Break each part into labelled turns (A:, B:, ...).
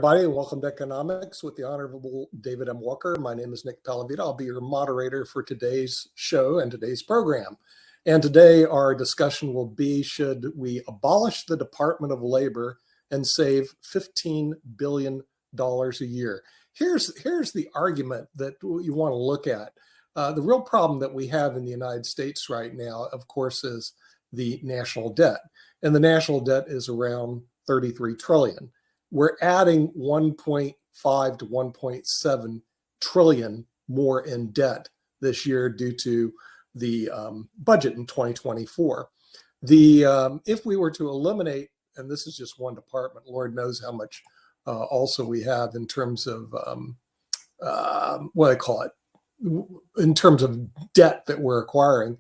A: everybody, and welcome to Economics with the Honorable David M. Walker. My name is Nick Palavita. I'll be your moderator for today's show and today's program. And today our discussion will be, should we abolish the Department of Labor and save $15 billion a year? Here's the argument that you want to look at. The real problem that we have in the United States right now, of course, is the national debt. And the national debt is around 33 trillion. We're adding 1.5 to 1.7 trillion more in debt this year due to the budget in 2024. If we were to eliminate, and this is just one department, Lord knows how much also we have in terms of in terms of debt that we're acquiring,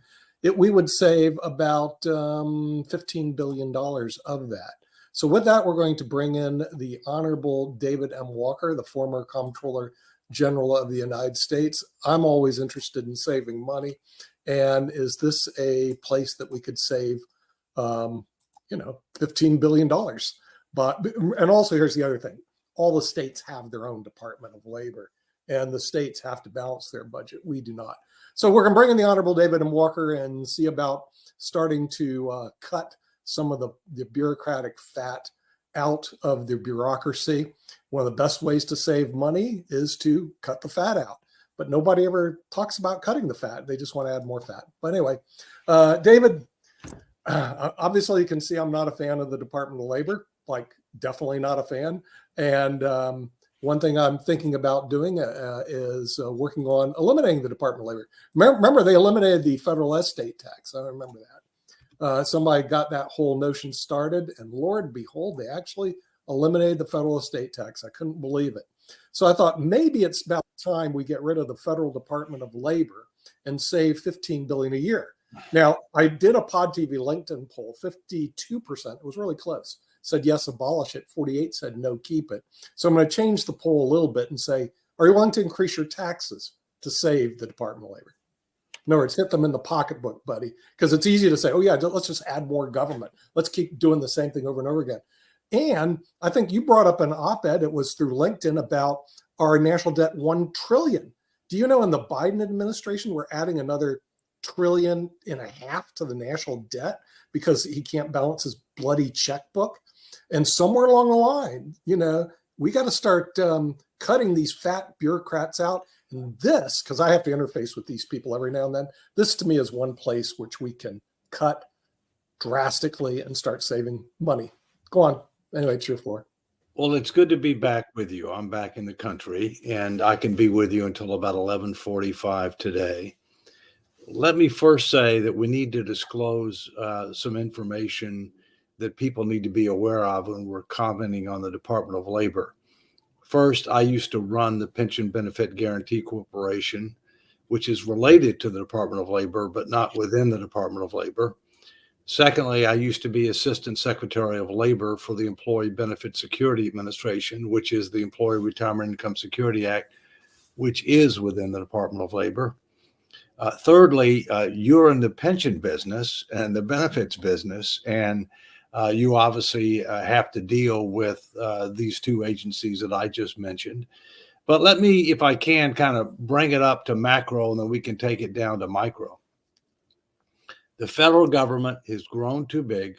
A: we would save about $15 billion of that. So with that, we're going to bring in the Honorable David M. Walker, the former Comptroller General of the United States. I'm always interested in saving money. And is this a place that we could save, $15 billion? And also, here's the other thing. All the states have their own Department of Labor, and the states have to balance their budget. We do not. So we're going to bring in the Honorable David M. Walker and see about starting to cut some of the bureaucratic fat out of the bureaucracy. One of the best ways to save money is to cut the fat out. But nobody ever talks about cutting the fat. They just want to add more fat. But anyway, David, obviously you can see I'm not a fan of the Department of Labor, like definitely not a fan. And one thing I'm thinking about doing is working on eliminating the Department of Labor. Remember, they eliminated the federal estate tax. I remember that. Somebody got that whole notion started, and Lord behold, they actually eliminated the federal estate tax. I couldn't believe it. So I thought maybe it's about time we get rid of the federal Department of Labor and save $15 billion a year. Now, I did a Pod TV LinkedIn poll, 52%, it was really close, said yes, abolish it. 48 said no, keep it. So I'm going to change the poll a little bit and say, are you willing to increase your taxes to save the Department of Labor? In other words, hit them in the pocketbook, buddy, because it's easy to say, oh, yeah, let's just add more government. Let's keep doing the same thing over and over again. And I think you brought up an op-ed, it was through LinkedIn, about our national debt, $1 trillion. Do you know in the Biden administration, we're adding another $1.5 trillion to the national debt because he can't balance his bloody checkbook? And somewhere along the line, we got to start cutting these fat bureaucrats out. And this, because I have to interface with these people every now and then, this to me is one place which we can cut drastically and start saving money. Go on. Anyway, it's your floor.
B: Well, it's good to be back with you. I'm back in the country, and I can be with you until about 11:45 today. Let me first say that we need to disclose some information that people need to be aware of when we're commenting on the Department of Labor. First, I used to run the Pension Benefit Guaranty Corporation, which is related to the Department of Labor, but not within the Department of Labor. Secondly, I used to be Assistant Secretary of Labor for the Employee Benefit Security Administration, which is the Employee Retirement Income Security Act, which is within the Department of Labor. Thirdly, you're in the pension business and the benefits business, and you obviously have to deal with these two agencies that I just mentioned. But let me, if I can, kind of bring it up to macro, and then we can take it down to micro. The federal government has grown too big,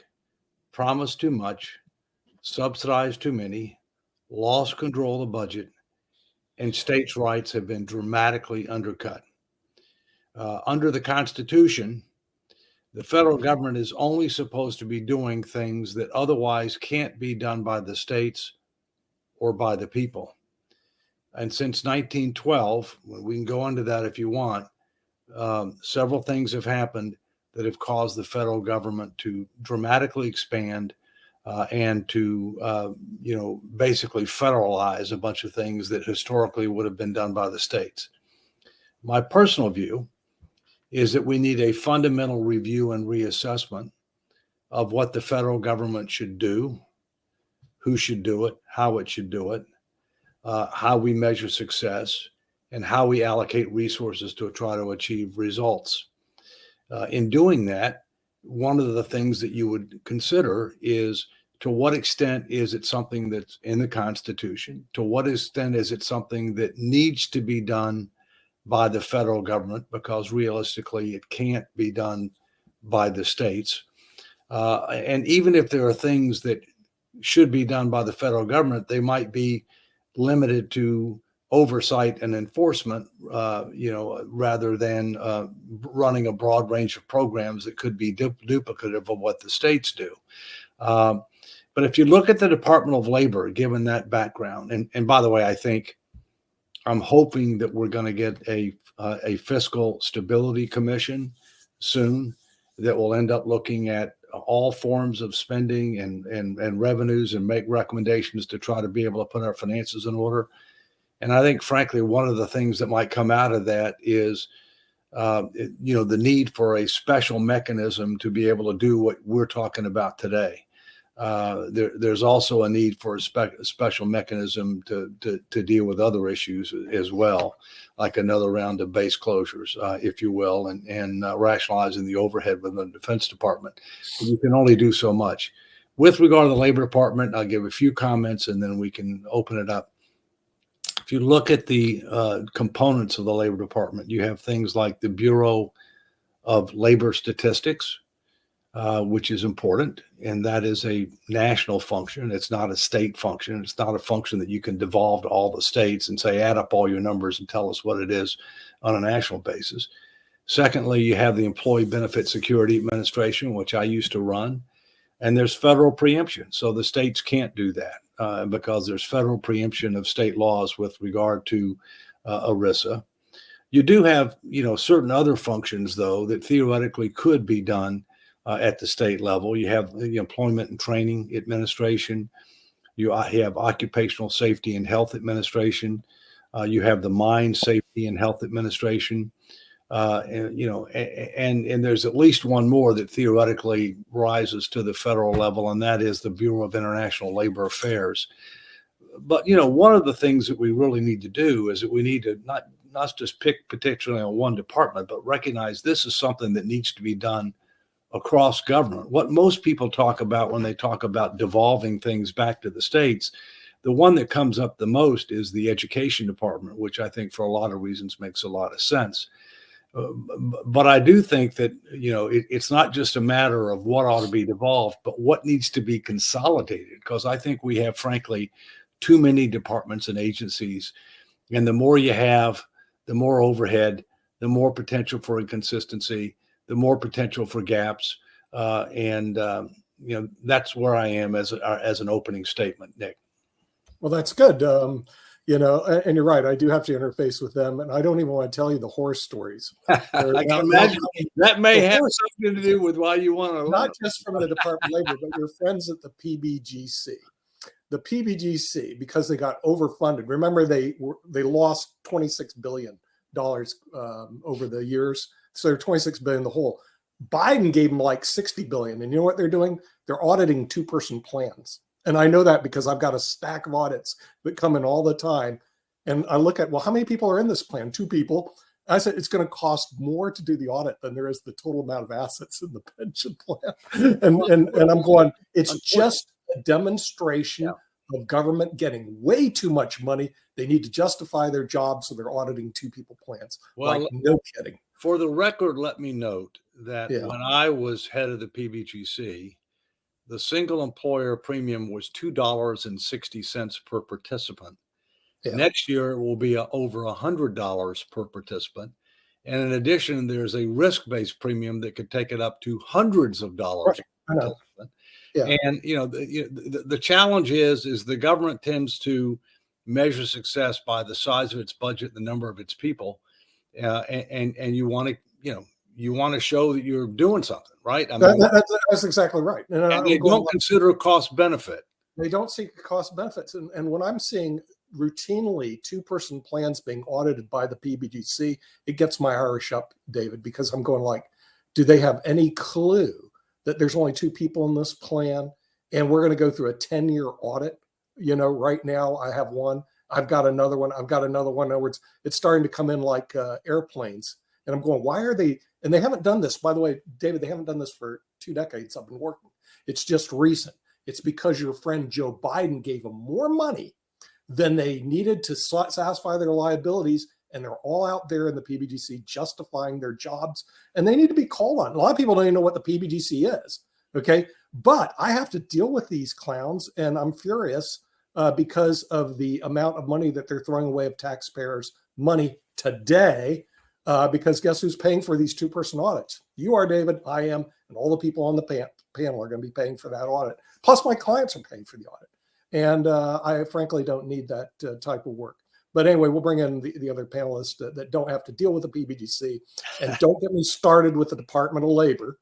B: promised too much, subsidized too many, lost control of the budget, and states' rights have been dramatically undercut. Under the Constitution, the federal government is only supposed to be doing things that otherwise can't be done by the states or by the people. And since 1912, we can go into that if you want, several things have happened that have caused the federal government to dramatically expand and to, basically federalize a bunch of things that historically would have been done by the states. My personal view is that we need a fundamental review and reassessment of what the federal government should do, who should do it, how it should do it, how we measure success, and how we allocate resources to try to achieve results. In doing that, one of the things that you would consider is To what extent is it something that's in the Constitution? To what extent is it something that needs to be done by the federal government? Because realistically, it can't be done by the states. And even if there are things that should be done by the federal government, they might be limited to oversight and enforcement, rather than running a broad range of programs that could be duplicative of what the states do. But if you look at the Department of Labor, given that background, and by the way, I'm hoping that we're going to get a fiscal stability commission soon that will end up looking at all forms of spending and revenues and make recommendations to try to be able to put our finances in order. And I think, frankly, one of the things that might come out of that is, the need for a special mechanism to be able to do what we're talking about today. There's also a need for a special mechanism to deal with other issues as well, like another round of base closures, if you will, and rationalizing the overhead within the Defense Department. But you can only do so much. With regard to the Labor Department, I'll give a few comments and then we can open it up. If you look at the components of the Labor Department, you have things like the Bureau of Labor Statistics, which is important, and that is a national function. It's not a state function. It's not a function that you can devolve to all the states and say, add up all your numbers and tell us what it is on a national basis. Secondly, you have the Employee Benefit Security Administration, which I used to run, and there's federal preemption. So the states can't do that because there's federal preemption of state laws with regard to ERISA. You do have, certain other functions, though, that theoretically could be done at the state level. You have the Employment and Training Administration. You have Occupational Safety and Health Administration. You have the Mine Safety and Health Administration. And there's at least one more that theoretically rises to the federal level, and that is the Bureau of International Labor Affairs. But, one of the things that we really need to do is that we need to not just pick particularly on one department, but recognize this is something that needs to be done across government. What most people talk about when they talk about devolving things back to the states, the one that comes up the most is the Education Department, which I think for a lot of reasons makes a lot of sense. But I do think that, it's not just a matter of what ought to be devolved, but what needs to be consolidated, because I think we have, frankly, too many departments and agencies. And the more you have, the more overhead, the more potential for inconsistency, the more potential for gaps. That's where I am as an opening statement, Nick.
A: Well, that's good. And you're right. I do have to interface with them, and I don't even want to tell you the horror stories.
B: I can imagine that may have something to do with why you want to.
A: Not just from the Department of Labor, but your friends at the PBGC. The PBGC, because they got overfunded. Remember, they lost $26 billion over the years. So they're $26 billion in the hole. Biden gave them like $60 billion. And you know what they're doing? They're auditing two-person plans. And I know that because I've got a stack of audits that come in all the time. And I look at, well, how many people are in this plan? 2 people. I said, it's going to cost more to do the audit than there is the total amount of assets in the pension plan. And I'm going, it's just a demonstration of government getting way too much money. They need to justify their job, so they're auditing 2-people plans. Well, no kidding.
B: For the record, let me note that when I was head of the PBGC, the single employer premium was $2.60 per participant. Yeah. Next year, it will be over $100 per participant. And in addition, there's a risk-based premium that could take it up to hundreds of dollars per participant. Yeah. And, the challenge is the government tends to measure success by the size of its budget, the number of its people. And you want to show that you're doing something, right? I mean,
A: that's exactly right.
B: And they don't consider cost benefit.
A: They don't see cost benefits. And when I'm seeing routinely 2-person plans being audited by the PBGC, it gets my Irish up, David, because I'm going like, do they have any clue that there's only 2 people in this plan and we're going to go through a 10-year audit? Right now I have one. I've got another one. I've got another one. In other words, it's starting to come in like airplanes. And I'm going, why are they? And they haven't done this, by the way, David, they haven't done this for 2 decades. I've been working. It's just recent. It's because your friend Joe Biden gave them more money than they needed to satisfy their liabilities. And they're all out there in the PBGC justifying their jobs. And they need to be called on. A lot of people don't even know what the PBGC is. Okay. But I have to deal with these clowns. And I'm furious because of the amount of money that they're throwing away of taxpayers' money today. Because guess who's paying for these 2-person audits? You are, David, I am, and all the people on the panel are going to be paying for that audit. Plus, my clients are paying for the audit. And I frankly don't need that type of work. But anyway, we'll bring in the other panelists that don't have to deal with the PBGC. And don't get me started with the Department of Labor,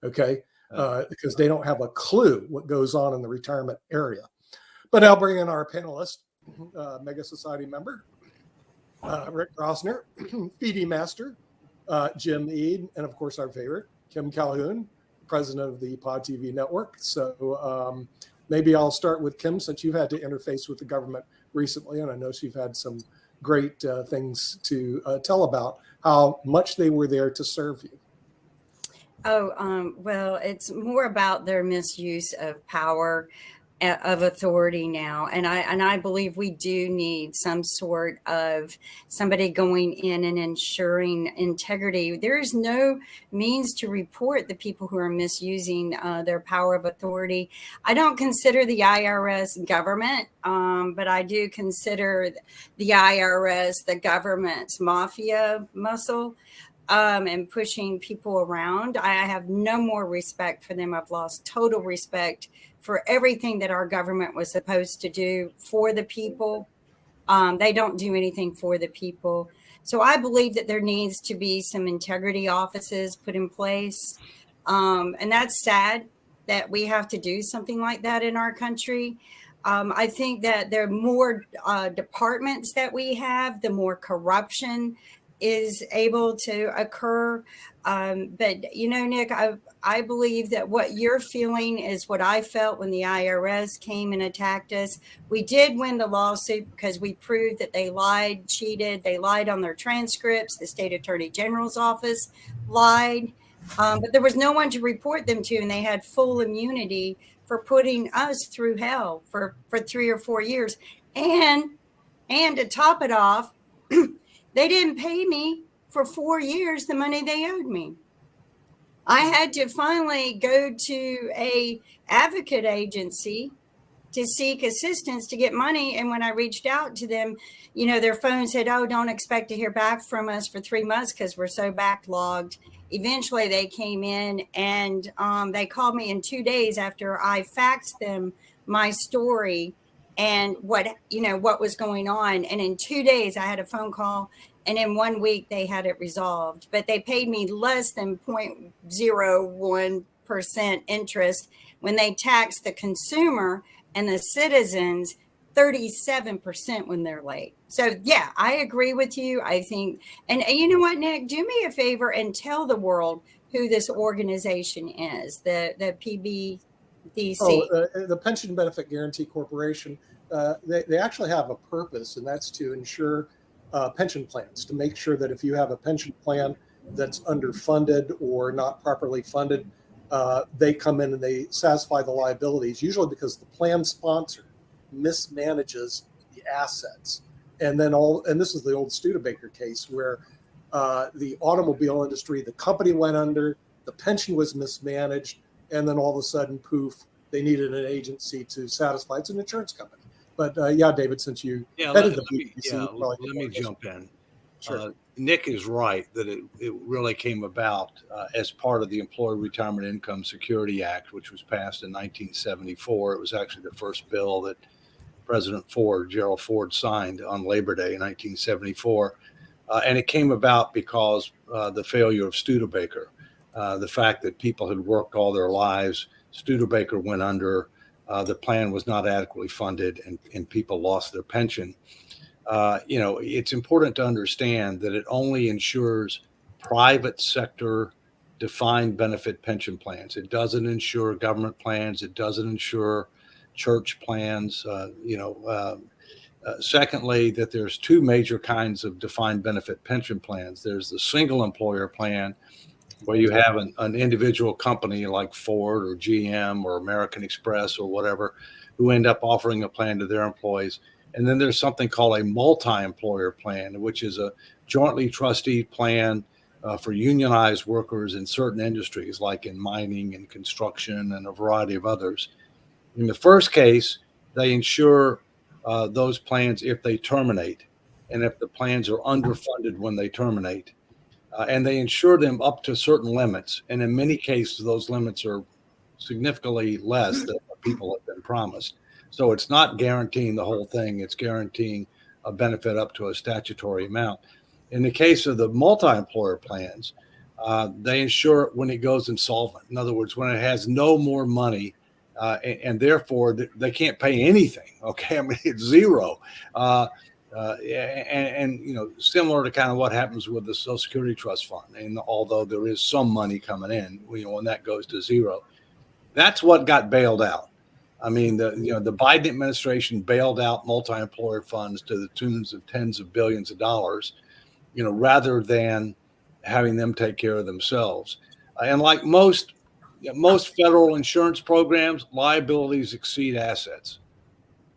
A: okay? Because they don't have a clue what goes on in the retirement area. But I'll bring in our panelist, Mega Society member, Rick Grosner, PD Master, Jim Eade, and of course our favorite, Kim Calhoun, president of the Pod TV network. So maybe I'll start with Kim, since you've had to interface with the government recently, and I know you've had some great things to tell about how much they were there to serve you.
C: Well, it's more about their misuse of power, of authority now. And I believe we do need some sort of somebody going in and ensuring integrity. There is no means to report the people who are misusing their power of authority. I don't consider the IRS government, but I do consider the IRS the government's mafia muscle. And pushing people around. I have no more respect for them. I've lost total respect for everything that our government was supposed to do for the people. They don't do anything for the people. So I believe that there needs to be some integrity offices put in place. And that's sad that we have to do something like that in our country. I think that the more departments that we have, the more corruption is able to occur. But, you know, Nick, I believe that what you're feeling is what I felt when the IRS came and attacked us. We did win the lawsuit because we proved that they lied, cheated. They lied on their transcripts. The state attorney general's office lied. But there was no one to report them to, and they had full immunity for putting us through hell for 3 or 4 years. And to top it off, they didn't pay me for 4 years the money they owed me. I had to finally go to a advocate agency to seek assistance to get money. And when I reached out to them, you know, their phone said, "Oh, don't expect to hear back from us for 3 months because we're so backlogged." Eventually they came in and they called me in 2 days after I faxed them my story and what was going on. And in 2 days I had a phone call, and in 1 week they had it resolved. But they paid me less than 0.01% interest when they taxed the consumer and the citizens 37% when they're late. So yeah, I agree with you. I think, and you know what, Nick, do me a favor and tell the world who this organization is, the PBDC.
A: The Pension Benefit Guaranty Corporation. They actually have a purpose, and that's to ensure pension plans, to make sure that if you have a pension plan that's underfunded or not properly funded, they come in and they satisfy the liabilities, usually because the plan sponsor mismanages the assets. And this is the old Studebaker case where the automobile industry, the company went under, the pension was mismanaged, and then all of a sudden, poof, they needed an agency to satisfy. It's an insurance company. But yeah, David, since you headed the PBC,
B: let me jump in.
A: Sure.
B: Nick is right that it really came about as part of the Employee Retirement Income Security Act, which was passed in 1974. It was actually the first bill that President Ford, Gerald Ford, signed on Labor Day in 1974. And it came about because the failure of Studebaker, the fact that people had worked all their lives, Studebaker went under, the plan was not adequately funded, and people lost their pension. It's important to understand that it only insures private sector defined benefit pension plans. It doesn't insure government plans. It doesn't insure church plans. Secondly, that there's two major kinds of defined benefit pension plans. There's the single employer plan, where you have an individual company like Ford or GM or American Express or whatever, who end up offering a plan to their employees. And then there's something called a multi-employer plan, which is a jointly trusteed plan for unionized workers in certain industries, like in mining and construction and a variety of others. In the first case, they insure those plans if they terminate, and if the plans are underfunded when they terminate. And they insure them up to certain limits. And in many cases, those limits are significantly less than what people have been promised. So it's not guaranteeing the whole thing. It's guaranteeing a benefit up to a statutory amount. In the case of the multi-employer plans, they insure it when it goes insolvent. In other words, when it has no more money, and therefore they can't pay anything. Okay, I mean, it's zero. And you know, similar to kind of what happens with the Social Security Trust Fund. And although there is some money coming in, you know, when that goes to zero, that's what got bailed out. I mean, the Biden administration bailed out multi-employer funds to the tunes of tens of billions of dollars, you know, rather than having them take care of themselves. And like most federal insurance programs, liabilities exceed assets.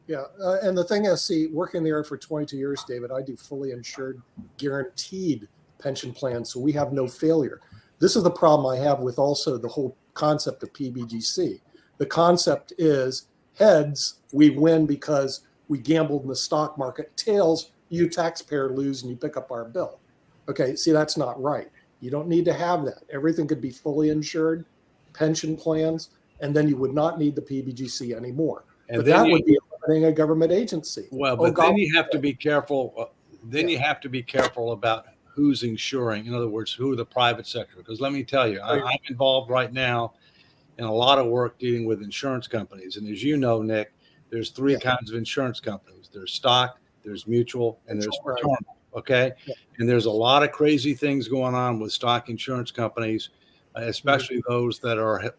A: Yeah, and the thing is, see, working there for 22 years, David, I do fully insured, guaranteed pension plans, so we have no failure. This is the problem I have with also the whole concept of PBGC. The concept is heads, we win because we gambled in the stock market. Tails, you taxpayer lose and you pick up our bill. Okay, see, that's not right. You don't need to have that. Everything could be fully insured, pension plans, and then you would not need the PBGC anymore.
B: And
A: but
B: then
A: that would be eliminating a government agency.
B: Well, but then you have to be careful. You have to be careful about who's insuring. In other words, who are the private sector? Because let me tell you, I'm involved right now in a lot of work dealing with insurance companies. And as you know, Nick, there's three kinds of insurance companies. There's stock, there's mutual, and there's fraternal. Okay. Yeah. And there's a lot of crazy things going on with stock insurance companies, especially those that are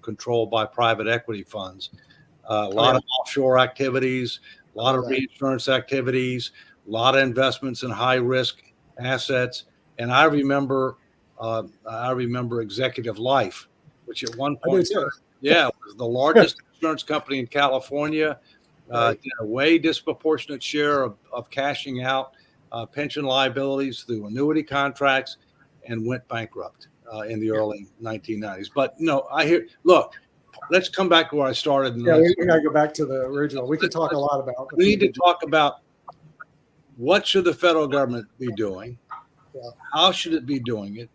B: controlled by private equity funds. A lot of offshore activities, a lot of reinsurance activities, a lot of investments in high risk assets. And I remember Executive Life, which at one point, was the largest insurance company in California, did a way disproportionate share of cashing out pension liabilities through annuity contracts, and went bankrupt in the early 1990s. But look, let's come back to where I started.
A: We got to go back to the original. We could talk a lot about.
B: We need to talk about what should the federal government be doing, how should it be doing it,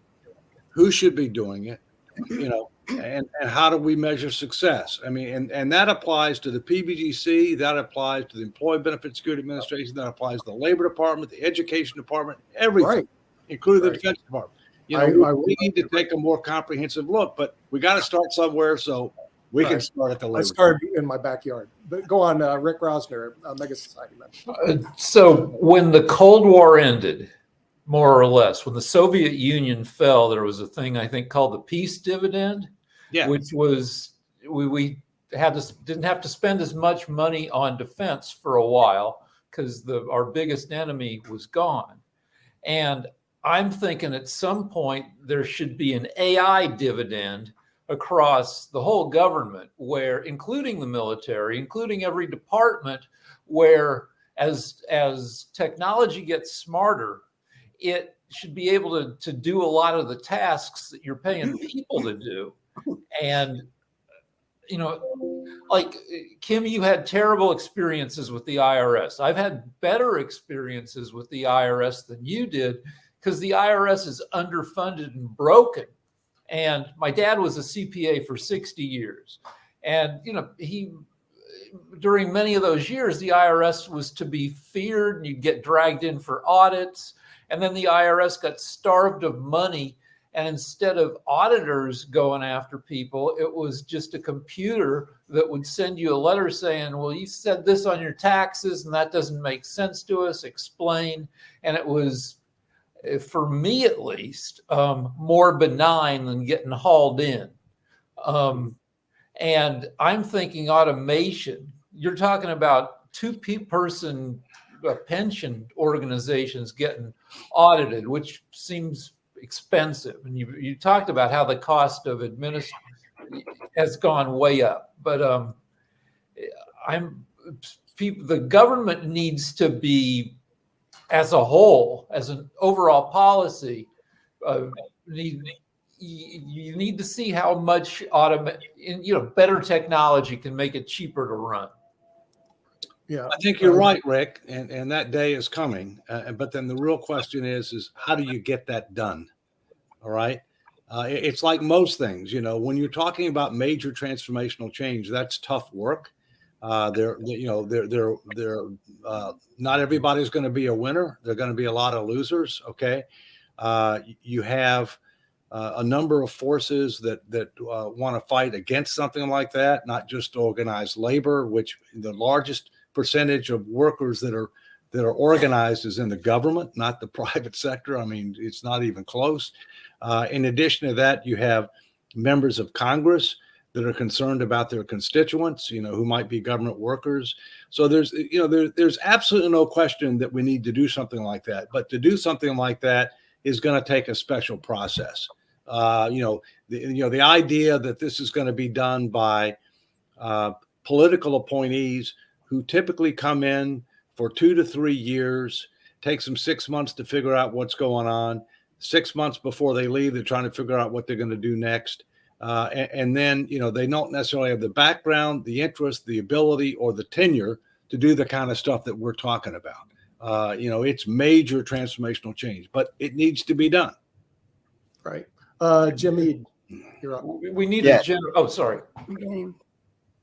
B: who should be doing it, you know, and how do we measure success? I mean, and that applies to the PBGC, that applies to the Employee Benefit Security Administration, that applies to the Labor Department, the Education Department, everything, including the Defense Department. You know, we need to take a more comprehensive look, but we got to start somewhere. So we can start at the Labor.
A: I started in my backyard. But go on, Rick Rosner, Mega Society member.
D: So when the Cold War ended, more or less, when the Soviet Union fell, there was a thing I think called the peace dividend, which was we didn't have to spend as much money on defense for a while because our biggest enemy was gone. And I'm thinking at some point there should be an AI dividend across the whole government, where, including the military, including every department, where as technology gets smarter, it should be able to do a lot of the tasks that you're paying people to do. And, you know, like Kim, you had terrible experiences with the IRS. I've had better experiences with the IRS than you did, because the IRS is underfunded and broken. And my dad was a CPA for 60 years. And, you know, during many of those years, the IRS was to be feared, and you'd get dragged in for audits. And then the IRS got starved of money. And instead of auditors going after people, it was just a computer that would send you a letter saying, well, you said this on your taxes, and that doesn't make sense to us. Explain. And it was, for me at least, more benign than getting hauled in. And I'm thinking automation. You're talking about two-person pension organizations getting audited, which seems expensive. And you talked about how the cost of administration has gone way up. But the government needs to be, as a whole, as an overall policy, you need to see how much better technology can make it cheaper to run.
A: Yeah,
B: I think you're right, Rick, and that day is coming. But then the real question is how do you get that done? All right. It's like most things, when you're talking about major transformational change, that's tough work. Not everybody's going to be a winner. There are going to be a lot of losers. Okay. You have a number of forces that want to fight against something like that, not just organized labor, which the largest percentage of workers that are organized is in the government, not the private sector. I mean, it's not even close. In addition to that, you have members of Congress that are concerned about their constituents, who might be government workers. So there's absolutely no question that we need to do something like that. But to do something like that is going to take a special process. The idea that this is going to be done by political appointees who typically come in for 2 to 3 years, takes them 6 months to figure out what's going on. 6 months before they leave, they're trying to figure out what they're going to do next. And then, they don't necessarily have the background, the interest, the ability, or the tenure to do the kind of stuff that we're talking about. It's major transformational change, but it needs to be done.
A: Right. Jimmy, you're up.
D: We need a general. Oh, sorry.
C: Okay.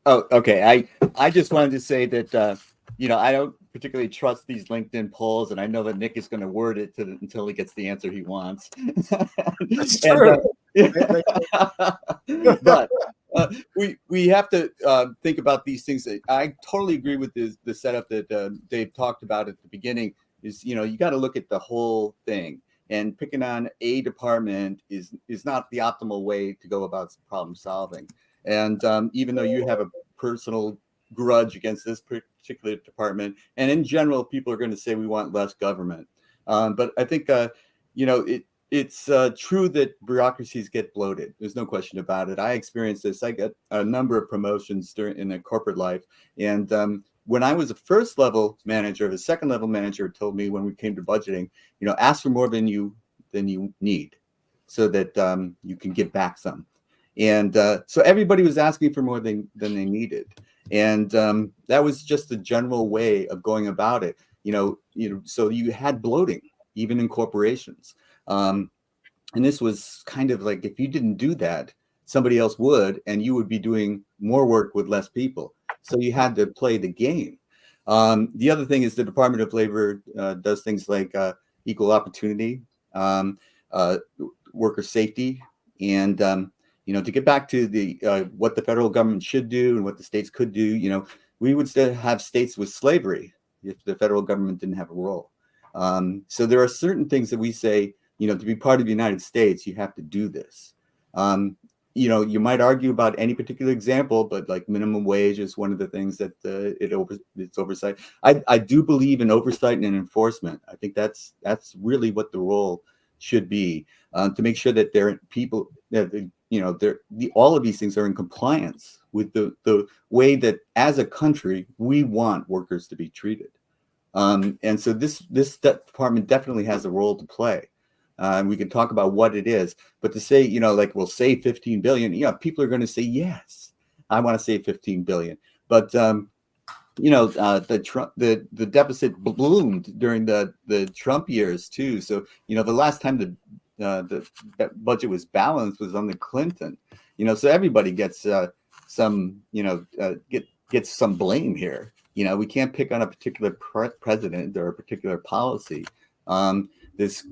E: Oh, okay. I just wanted to say that, I don't particularly trust these LinkedIn polls, and I know that Nick is going to word it until he gets the answer he wants.
A: That's true.
E: But we have to think about these things. I totally agree with the setup that Dave talked about at the beginning. Is you got to look at the whole thing, and picking on a department is not the optimal way to go about problem solving. And even though you have a personal grudge against this particular department, and in general, people are going to say we want less government. But I think it's true that bureaucracies get bloated. There's no question about it. I experienced this. I got a number of promotions in a corporate life, and when I was a first level manager, the second level manager told me when we came to budgeting, ask for more than you need, so that you can give back some. And so everybody was asking for more than they needed. And that was just the general way of going about it. So you had bloating, even in corporations. And this was kind of like, if you didn't do that, somebody else would, and you would be doing more work with less people. So you had to play the game. The other thing is the Department of Labor does things like equal opportunity, worker safety, and to get back to the what the federal government should do and what the states could do, we would still have states with slavery if the federal government didn't have a role. So there are certain things that we say, to be part of the United States, you have to do this. You might argue about any particular example, but like minimum wage is one of the things that it's oversight. I do believe in oversight and enforcement. I think that's really what the role should be, to make sure that there are people that all of these things are in compliance with the way that as a country we want workers to be treated. And so this department definitely has a role to play. And we can talk about what it is, but to say, we'll save 15 billion, people are going to say, yes, I want to save 15 billion. But, the deficit bloomed during the Trump years too. So, the last time the budget was balanced was under Clinton, so everybody gets some blame here. We can't pick on a particular president or a particular policy. This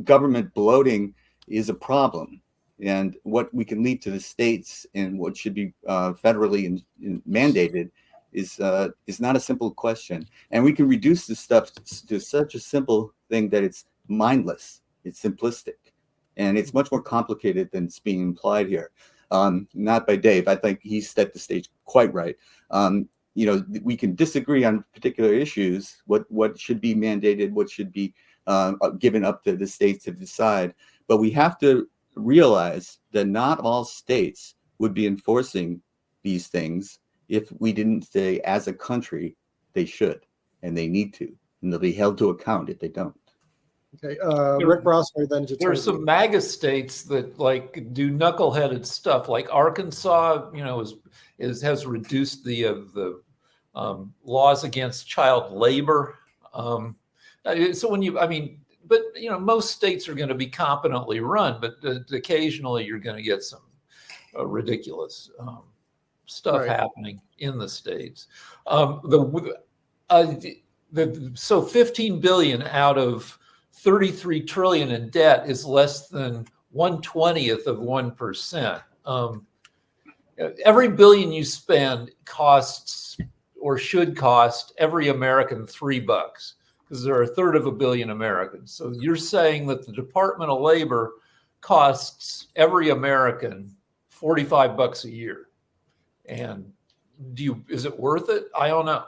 E: government bloating is a problem, and what we can leave to the states and what should be federally mandated is not a simple question. And we can reduce this stuff to such a simple thing that it's mindless, it's simplistic, and it's much more complicated than it's being implied here. Not by Dave. I think he set the stage quite right. We can disagree on particular issues, what should be mandated, what should be given up to the states to decide. But we have to realize that not all states would be enforcing these things if we didn't say, as a country, they should and they need to, and they'll be held to account if they don't.
A: Okay, Rick Rossner, then
D: There are some MAGA states that like do knuckleheaded stuff, like Arkansas. You know, has reduced the laws against child labor. So when you, I mean, but you know, most states are going to be competently run, but occasionally you're going to get some ridiculous stuff happening in the states. So 15 billion out of 33 trillion in debt is less than 1/20th of 1%. Every billion you spend costs or should cost every American $3 because there are 1/3 of a billion Americans. So you're saying that the Department of Labor costs every American $45 a year. And is it worth it? I don't know.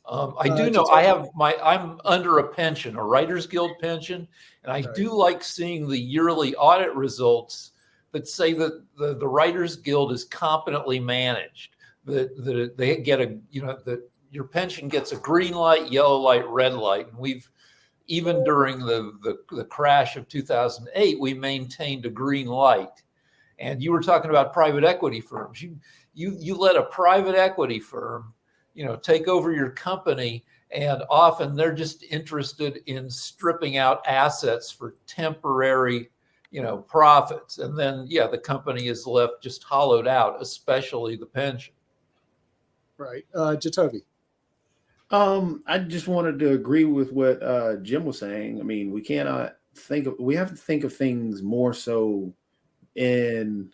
D: I do know I'm under a pension, a Writers Guild pension, and I do like seeing the yearly audit results that say that the Writers Guild is competently managed, that they get that your pension gets a green light, yellow light, red light. And we've, even during the crash of 2008, we maintained a green light. And you were talking about private equity firms. You let a private equity firm take over your company, and often they're just interested in stripping out assets for temporary, profits. And then, the company is left just hollowed out, especially the pension.
A: Right. Jatovi.
F: I just wanted to agree with what Jim was saying. I mean, we have to think of things more so in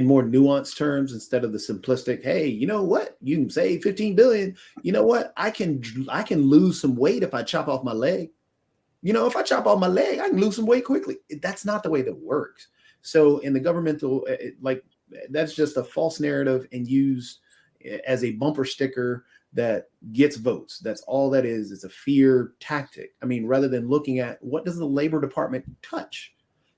F: more nuanced terms instead of the simplistic, hey, you know what? You can save 15 billion. You know what? I can lose some weight if I chop off my leg. If I chop off my leg, I can lose some weight quickly. That's not the way that works. So in the governmental, that's just a false narrative and used as a bumper sticker that gets votes. That's all that is. It's a fear tactic. I mean, rather than looking at what does the Labor Department touch?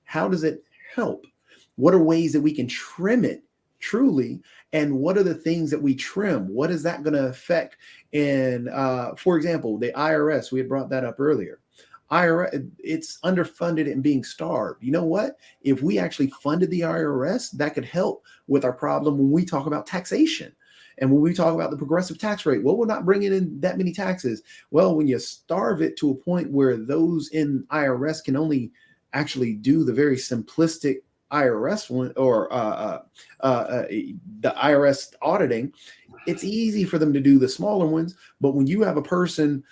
F: How does it help? What are ways that we can trim it truly? And what are the things that we trim? What is that going to affect? And for example, the IRS, we had brought that up earlier. IRS, it's underfunded and being starved. You know what? If we actually funded the IRS, that could help with our problem when we talk about taxation. And when we talk about the progressive tax rate, well, we're not bringing in that many taxes. Well, when you starve it to a point where those in IRS can only actually do the very simplistic IRS one or the IRS auditing, it's easy for them to do the smaller ones. But when you have a person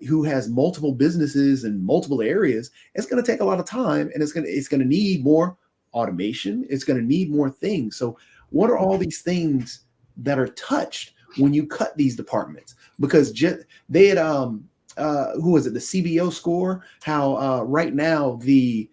F: who has multiple businesses in multiple areas, it's going to take a lot of time, and it's going to need more automation. It's going to need more things. So what are all these things that are touched when you cut these departments? Because they had who was it, the CBO score, how right now the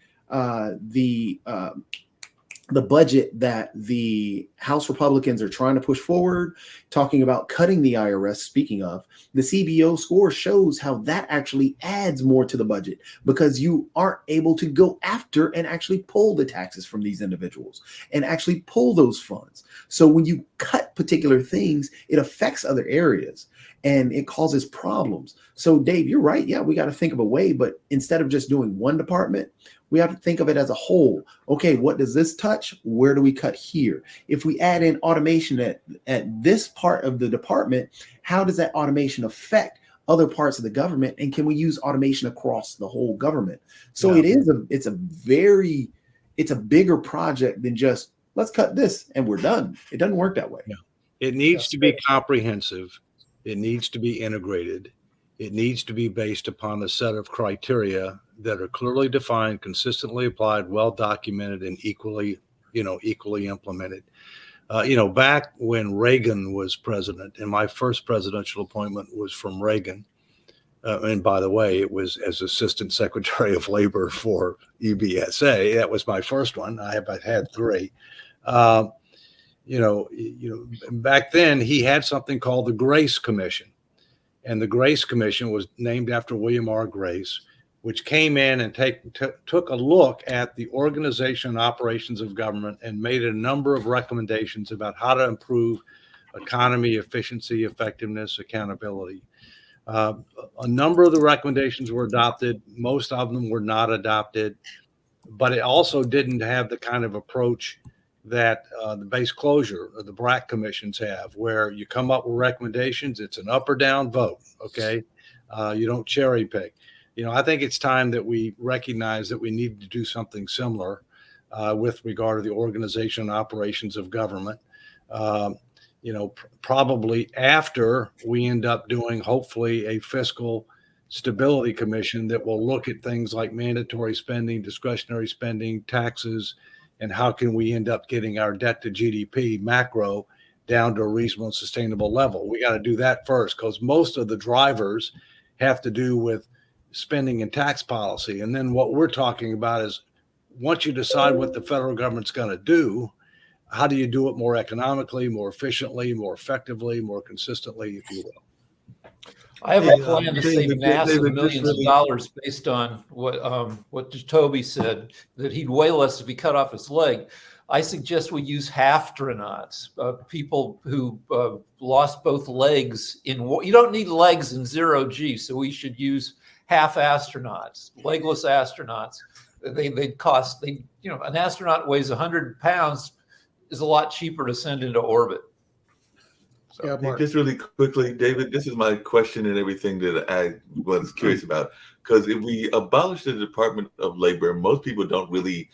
F: budget that the House Republicans are trying to push forward, talking about cutting the IRS, speaking of, the CBO score shows how that actually adds more to the budget because you aren't able to go after and actually pull the taxes from these individuals and actually pull those funds. So when you cut particular things, it affects other areas and it causes problems. So Dave, you're right. Yeah, we got to think of a way, but instead of just doing one department, we have to think of it as a whole. Okay, what does this touch? Where do we cut here? If we add in automation at this part of the department, how does that automation affect other parts of the government? And can we use automation across the whole government? So it's a bigger project than just let's cut this and we're done. It doesn't work that way.
B: Yeah. It needs to be comprehensive. It needs to be integrated. It needs to be based upon a set of criteria that are clearly defined, consistently applied, well documented, and equally implemented. Back when Reagan was president, and my first presidential appointment was from Reagan. And by the way, it was as Assistant Secretary of Labor for EBSA. That was my first one. I've had three. Back then he had something called the Grace Commission. And the Grace Commission was named after William R. Grace. which came in and took a look at the organization and operations of government and made a number of recommendations about how to improve economy, efficiency, effectiveness, accountability. A number of the recommendations were adopted. Most of them were not adopted, but it also didn't have the kind of approach that the base closure or the BRAC commissions have, where you come up with recommendations, it's an up or down vote, okay? You don't cherry pick. I think it's time that we recognize that we need to do something similar with regard to the organization and operations of government. Probably after we end up doing, hopefully, a fiscal stability commission that will look at things like mandatory spending, discretionary spending, taxes, and how can we end up getting our debt to GDP macro down to a reasonable and sustainable level. We got to do that first, because most of the drivers have to do with spending and tax policy. And then what we're talking about is, once you decide what the federal government's going to do, how do you do it more economically, more efficiently, more effectively, more consistently, if you will?
D: I have a plan to save NASA millions of dollars based on what Toby said, that he'd way less if he cut off his leg. I suggest we use half-astronauts, people who lost both legs in war. You don't need legs in zero G, so we should use half-astronauts, legless astronauts. They'd cost, an astronaut weighs 100 pounds, is a lot cheaper to send into orbit. So,
A: Yeah,
G: just really quickly, David, this is my question and everything that I was curious about. Because if we abolish the Department of Labor, most people don't really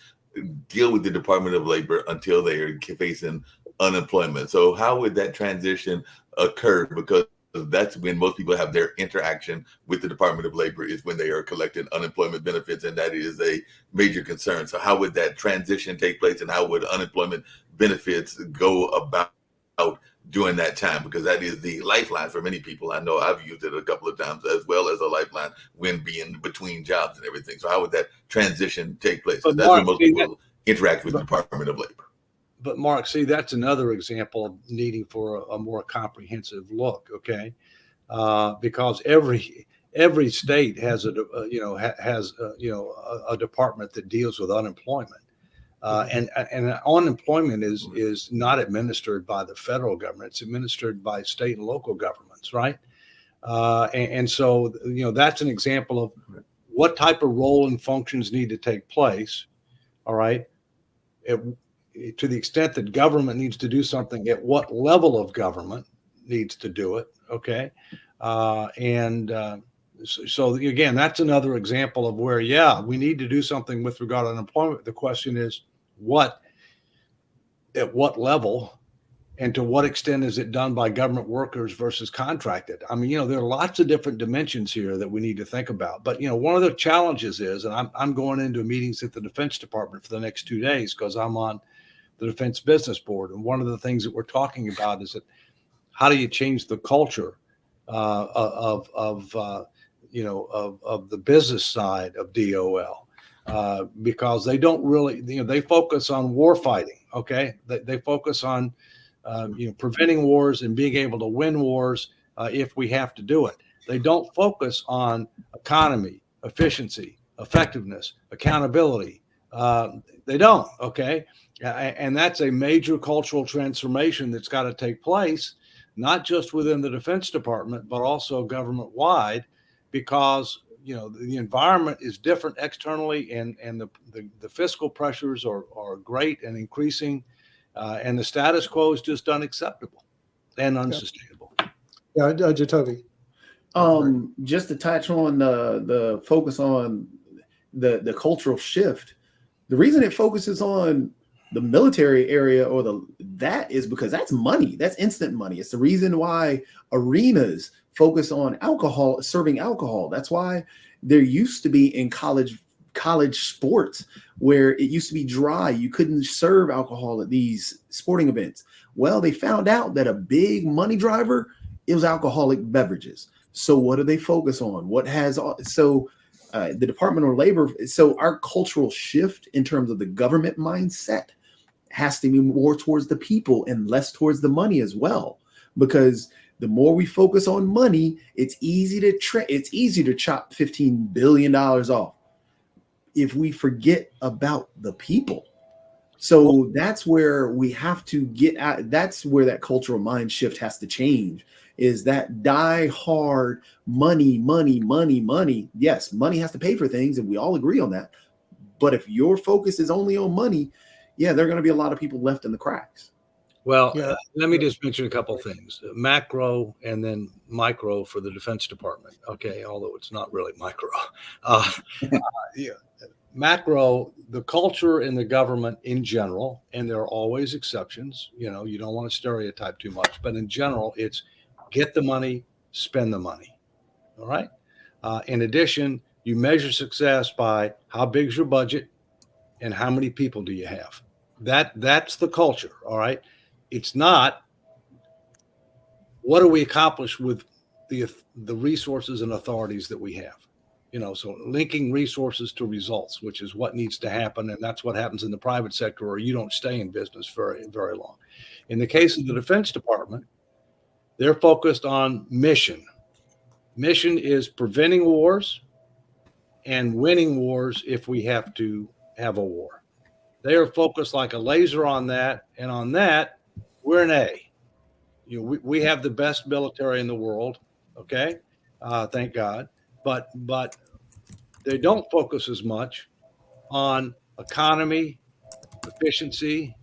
G: deal with the Department of Labor until they are facing unemployment. So how would that transition occur? Because that's when most people have their interaction with the Department of Labor, is when they are collecting unemployment benefits, and that is a major concern. So how would that transition take place, and how would unemployment benefits go about during that time? Because that is the lifeline for many people. I know I've used it a couple of times as well as a lifeline when being between jobs and everything. So how would that transition take place? That's when most people interact with the Department of Labor.
B: But Mark, see, that's another example of needing for a more comprehensive look, okay? Because every state has a department that deals with unemployment, and unemployment is not administered by the federal government; it's administered by state and local governments, right? And so that's an example of what type of role and functions need to take place. All right. To the extent that government needs to do something, at what level of government needs to do it, okay? So again, that's another example of where, we need to do something with regard to unemployment. The question is, at what level, and to what extent is it done by government workers versus contracted? I mean, there are lots of different dimensions here that we need to think about. But, one of the challenges is, and I'm going into meetings at the Defense Department for the next 2 days because I'm on the Defense Business Board. And one of the things that we're talking about is that how do you change the culture of the business side of DOL? Because they don't really, they focus on war fighting. Okay. They focus on, preventing wars and being able to win wars if we have to do it. They don't focus on economy, efficiency, effectiveness, accountability. They don't. Okay. And that's a major cultural transformation that's got to take place, not just within the Defense Department, but also government-wide, because the environment is different externally, and the fiscal pressures are great and increasing, and the status quo is just unacceptable and unsustainable.
A: Yeah, Jacoby.
F: Just to touch on the focus on the cultural shift, the reason it focuses on the military area that is because that's money. That's instant money. It's the reason why arenas focus on alcohol, serving alcohol. That's why there used to be in college sports where it used to be dry. You couldn't serve alcohol at these sporting events. Well, they found out that a big money driver is alcoholic beverages. So what do they focus on? The Department of Labor. So our cultural shift in terms of the government mindset has to be more towards the people and less towards the money as well, because The more we focus on money, it's easy to chop $15 billion off if we forget about the people. So that's where we have to get at. That's where that cultural mind shift has to change, is that die hard money. Yes, money has to pay for things, and we all agree on that. But if your focus is only on money, yeah, there are going to be a lot of people left in the cracks.
B: Well, let me just mention a couple of things, macro and then micro for the Defense Department. Okay, although it's not really micro. Macro, the culture in the government in general, and there are always exceptions. You don't want to stereotype too much, but in general, it's get the money, spend the money. All right. In addition, you measure success by how big is your budget and how many people do you have. That's the culture. All right. It's not what do we accomplish with the resources and authorities that we have. So linking resources to results, which is what needs to happen. And that's what happens in the private sector, or you don't stay in business very, very long. In the case of the Defense Department, they're focused on mission. Mission is preventing wars and winning wars if we have to have a war. They are focused like a laser on that. And on that, we're an A. We have the best military in the world. Okay. Thank God. But they don't focus as much on economy, efficiency,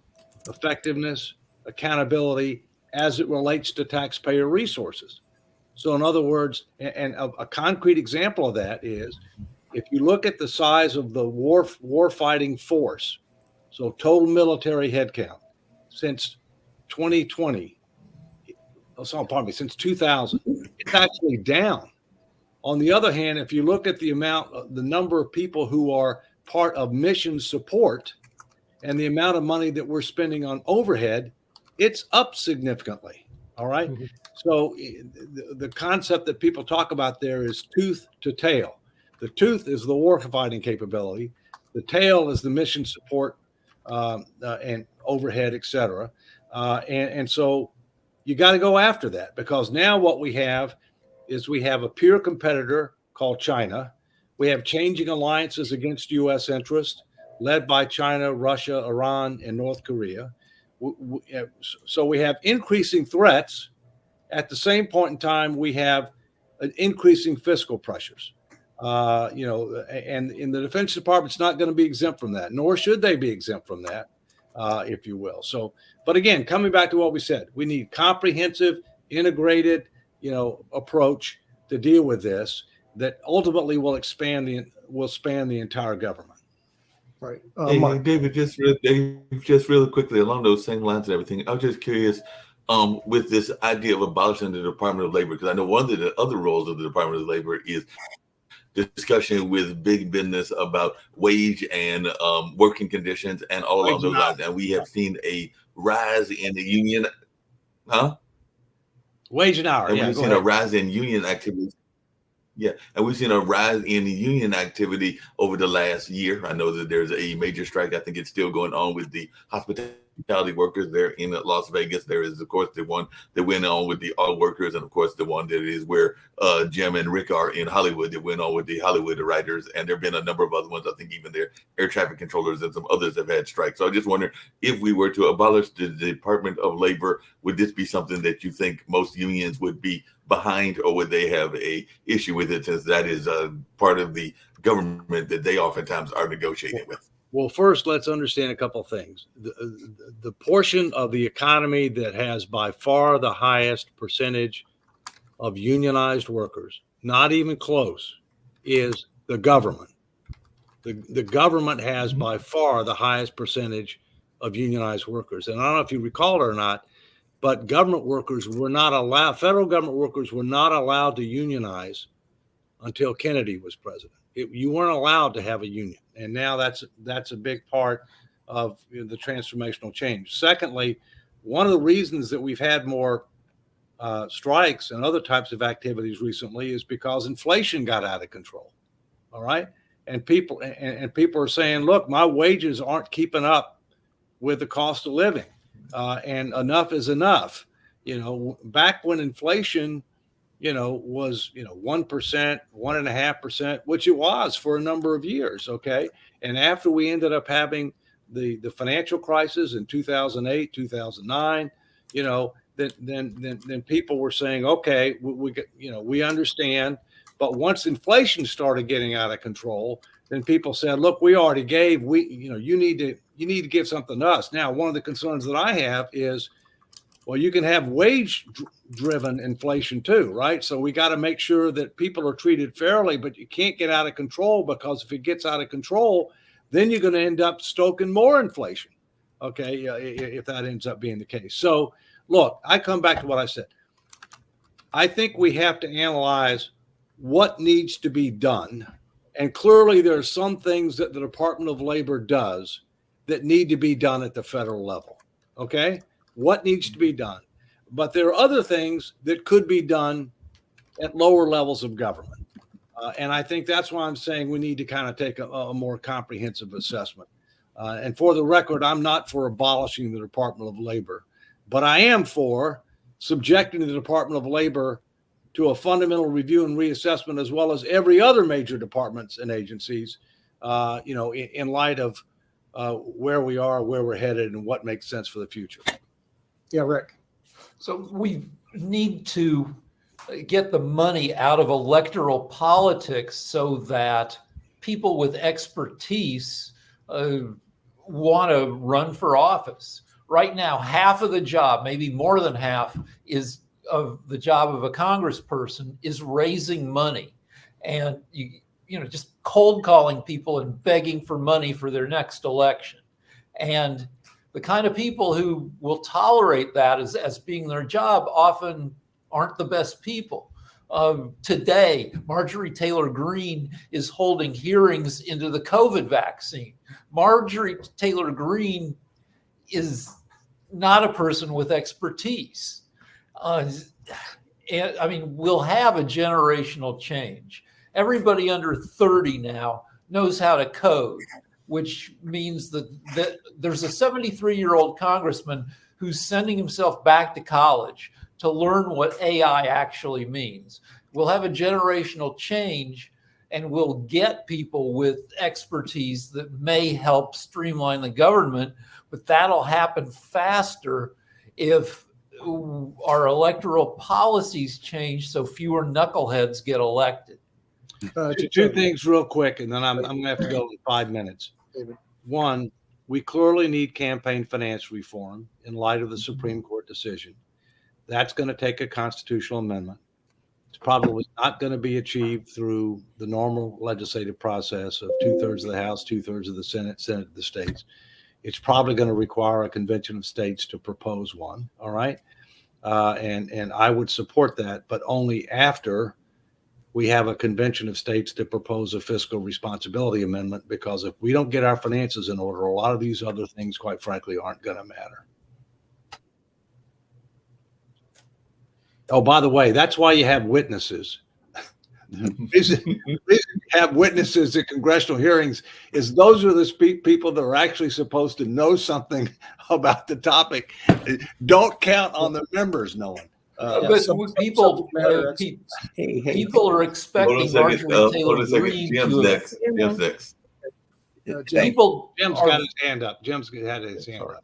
B: effectiveness, accountability as it relates to taxpayer resources. So in other words, and a concrete example of that is if you look at the size of the war fighting force, so total military headcount since 2020, since 2000, it's actually down. On the other hand, if you look at the number of people who are part of mission support and the amount of money that we're spending on overhead, it's up significantly. All right. Mm-hmm. So the concept that people talk about there is tooth to tail. The tooth is the war fighting capability. The tail is the mission support and overhead, et cetera. And so you got to go after that, because now what we have is we have a peer competitor called China. We have changing alliances against U.S. interests led by China, Russia, Iran, and North Korea. So we have increasing threats. At the same point in time, we have increasing fiscal pressures. And in the Defense Department, it's not going to be exempt from that, nor should they be exempt from that, if you will. So, but again, coming back to what we said, we need comprehensive, integrated, approach to deal with this that ultimately will span the entire government.
A: Right.
G: Hey, David, just really quickly along those same lines and everything, I was just curious with this idea of abolishing the Department of Labor, because I know one of the other roles of the Department of Labor is discussion with big business about wage and working conditions and all along those lines. And we have seen a rise in the union,
B: wage and hour.
G: And we've seen a rise in union activities. Yeah, and we've seen a rise in the union activity over the last year. I know that there's a major strike. I think it's still going on with the hospitality workers there in Las Vegas. There is, of course, the one that went on with the auto workers, and of course, the one that is where Jim and Rick are in Hollywood that went on with the Hollywood writers. And there have been a number of other ones. I think even their air traffic controllers and some others have had strikes. So I just wonder, if we were to abolish the Department of Labor, would this be something that you think most unions would be behind, or would they have a issue with it, since that is part of the government that they oftentimes are negotiating with?
B: Well, first, let's understand a couple of things. The portion of the economy that has by far the highest percentage of unionized workers, not even close, is the government. The government has by far the highest percentage of unionized workers. And I don't know if you recall it or not, but government workers were not allowed, federal government workers were not allowed to unionize until Kennedy was president. You weren't allowed to have a union. And now that's a big part of the transformational change. Secondly, one of the reasons that we've had more strikes and other types of activities recently is because inflation got out of control. All right. And people are saying, look, my wages aren't keeping up with the cost of living. And enough is enough. back when inflation, was 1%, 1.5%, which it was for a number of years. Okay, and after we ended up having the financial crisis in 2008, 2009, then people were saying, okay, we understand. But once inflation started getting out of control, then people said, look, we already gave. You need to give something to us. Now, one of the concerns that I have is, well, you can have wage-driven inflation too, right? So we got to make sure that people are treated fairly, but you can't get out of control, because if it gets out of control, then you're going to end up stoking more inflation. Okay, if that ends up being the case. So, look, I come back to what I said. I think we have to analyze what needs to be done. And clearly there are some things that the Department of Labor does that need to be done at the federal level. Okay? What needs to be done? But there are other things that could be done at lower levels of government. And I think that's why I'm saying we need to kind of take a more comprehensive assessment. And for the record, I'm not for abolishing the Department of Labor, but I am for subjecting the Department of Labor to a fundamental review and reassessment, as well as every other major departments and agencies, in light of where we are, where we're headed, and what makes sense for the future.
A: Yeah, Rick.
D: So we need to get the money out of electoral politics so that people with expertise want to run for office. Right now, half of the job, maybe more than half, is of the job of a congressperson is raising money, and just cold calling people and begging for money for their next election. And the kind of people who will tolerate that as being their job often aren't the best people. Today, Marjorie Taylor Greene is holding hearings into the COVID vaccine. Marjorie Taylor Greene is not a person with expertise. And I mean, we'll have a generational change. Everybody under 30 now knows how to code, which means that there's a 73-year-old congressman who's sending himself back to college to learn what AI actually means. We'll have a generational change, and we'll get people with expertise that may help streamline the government, but that'll happen faster if our electoral policies change so fewer knuckleheads get elected.
B: Two things real quick, and then I'm going to have to go in 5 minutes. One, we clearly need campaign finance reform in light of the Supreme Court decision. That's going to take a constitutional amendment. It's probably not going to be achieved through the normal legislative process of 2/3 of the House, 2/3 of the Senate of the states. It's probably going to require a convention of states to propose one. All right. And I would support that, but only after we have a convention of states to propose a fiscal responsibility amendment, because if we don't get our finances in order, a lot of these other things, quite frankly, aren't going to matter. Oh, by the way, that's why you have witnesses. The reason you have witnesses at congressional hearings is those are the people that are actually supposed to know something about the topic. Don't count on the members knowing.
D: But people are expecting Marjorie Taylor Greene to.
G: Jim's next.
B: Jim's got his hand up. Jim's had his hand up.